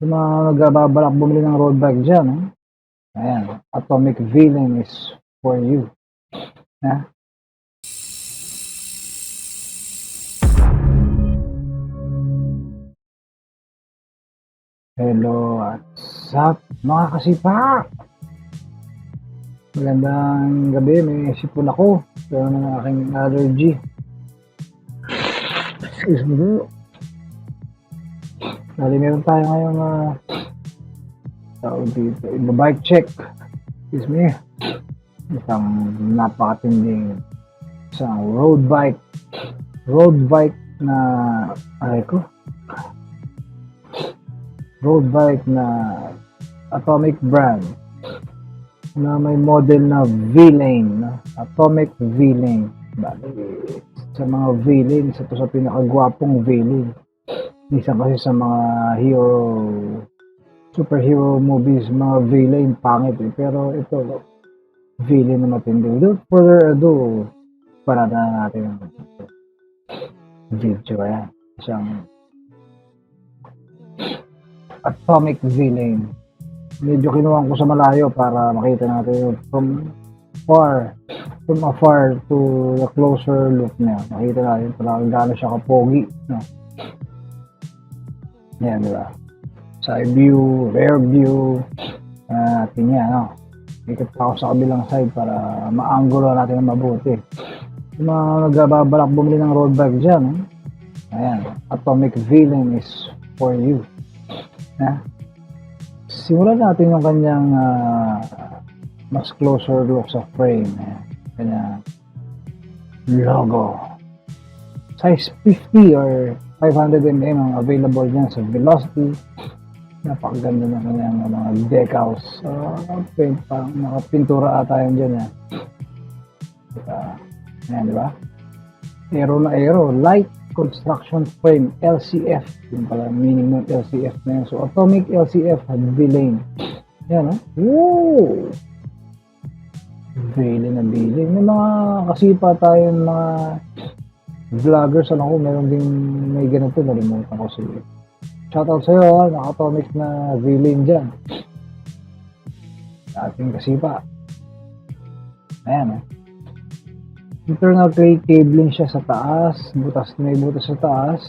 Yung mga nagbabalak bumili ng road bike dyan, ayan, atomic villain is for you. Hello, what's up mga kasipa? Magandang gabi, may sipon ako. Pero ng aking allergy. Excuse me bro. Dali meron tayo ngayong tawag dito, bike check. Excuse me. Isang napakatinding isang road bike na road bike na atomic brand na may model na V-Lane, atomic V-Lane. Sa mga V-Lane, isa to sa pinakagwapong V-Lane. Isa kasi sa mga superhero movies, mga V-Lane pangit pero ito V-Lane na matindi. Without further ado, parada na natin yung video. Ayan, isang atomic V-Lane. Medyo kinuha ko sa malayo para makita natin yung from afar to the closer look niya. Makita natin talagang gano'n siya kapogi, no? Yan, diba? Side view, rear view, natin yan, no? Ikot pa ako sa kabilang side para ma-angulo natin ng mabuti. Yung mga nagbabalak bumili ng road bike dyan, ayan, atomic villain is for you. Simulan natin yung kanyang mas closer look sa frame. Kanyang logo. Size 50 or 500mm ang available niyan sa Velocity. Napakaganda na kanyang mga decals. Nakapintura ata yun dyan. Ayan, diba? Aero na aero. Light construction frame, LCF. Yung pala minimum LCF na yun. So, atomic LCF V-Lane. Yan, Woo! V-Lane na V-Lane. May mga kasipa tayong mga vloggers. Alam ko, meron din may ganito. Nalimutan ko sila. Shoutout sa'yo, naka-atomic na V-Lane dyan. Ating kasipa. Ayan, internal tray cabling siya sa taas. May butas sa taas.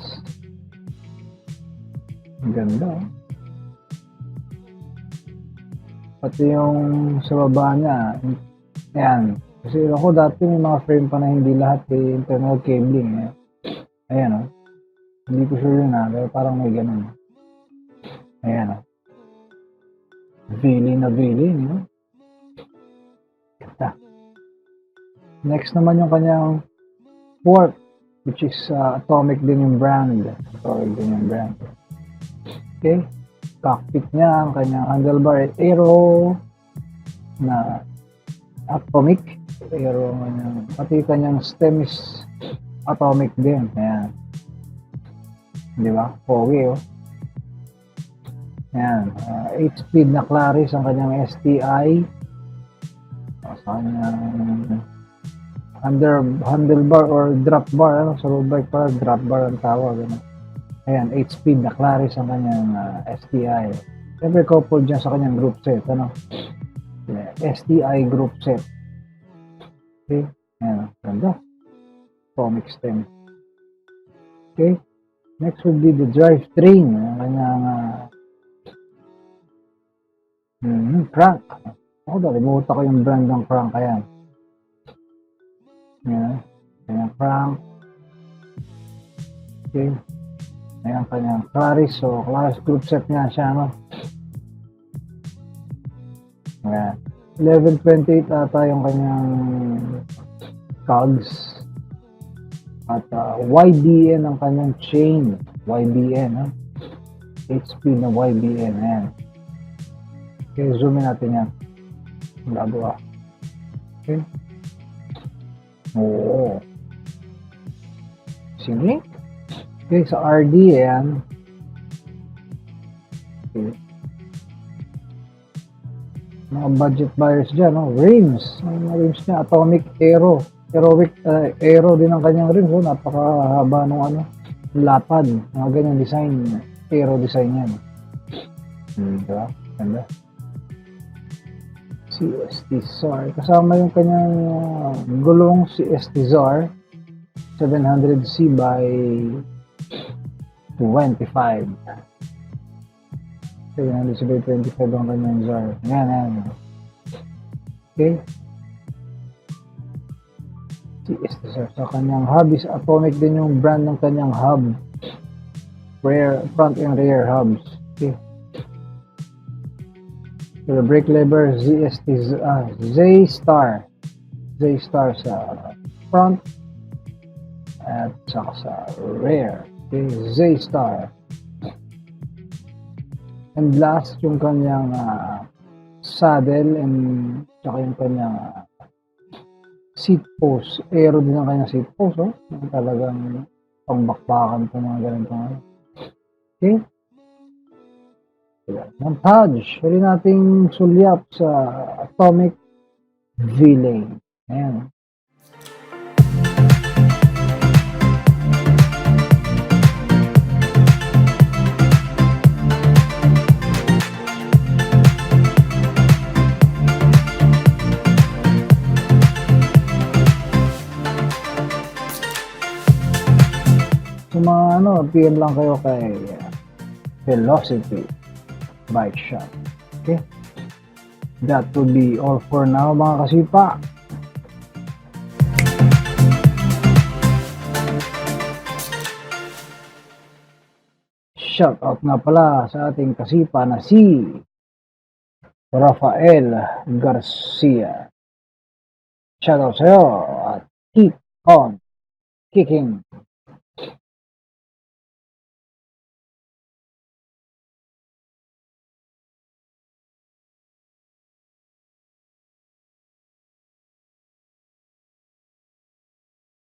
Ang ganda. Pati yung sa baba niya. Ayan. Kasi ako dati may mga frame pa na hindi lahat internal cabling. Ayan, Hindi ko sure yun, pero parang may ganun. Ayan, V-Lane na V-Lane, Ganda. Next naman yung kanyang fork, which is atomic din yung brand. Okay. Cockpit niya, ang kanyang handlebar Aero na atomic. Aero kanyang, pati kanyang stem is atomic din. Ayan. Di ba? Pogi, Ayan. 8-speed na CLARIS ang kanyang STI. Sa kanyang handlebar or drop bar, sa road bike para drop bar ang tawag. Ayan, 8-speed na CLARIS ang kanyang STI. Siyempre coupled dyan sa kanyang group set, STI group set. Okay, ayan, ganda. Atomic stem. Okay, next would be the drivetrain, ang kanyang crank. Ako nalimutan ko yung brand ng crank. Ayan. Kanyang crank. Okay. Ayan kanyang CLARIS. So, CLARIS group set nga siya, Ayan. 1128 ata yung kanyang COGS. At YBN ang kanyang chain. YBN, 8-speed na YBN. Ayan. Okay, zoom in natin yan. Labo, Okay. Oo. Sige. Okay, sa RD, ayan. Okay. Mga budget buyers dyan, rims. Ang rims niya, atomic Aero. Aero din ang kanyang rims, napakahaba ng lapad. Mga ganyang design. Aero design yan. Diba? Ganda. CST SAR. Kasama yung kanyang gulong CST SAR 700C by 25. 700C by 25 ang kanyang SAR. Yan. Okay. CST SAR. Sa kanyang hub is Atomic din yung brand ng kanyang hub. Front and rear hubs. Okay. So the brake lever Z-Star sa front at saka sa rear. Okay, Z-Star. And last yung kanyang saddle and saka yung kanyang seat post. Aero din ang kanyang seat post, oh. Talagang pangbakbakan po mga ganito. Okay. Montage. Pwede nating sulyap sa Atomic V-Lane. Ayan. So mga PM lang kayo kay Velocity Bike Shop. Okay? That would be all for now mga kasipa. Shout out nga pala sa ating kasipa na si Rafael Garcia. Shout out sa'yo at keep on kicking.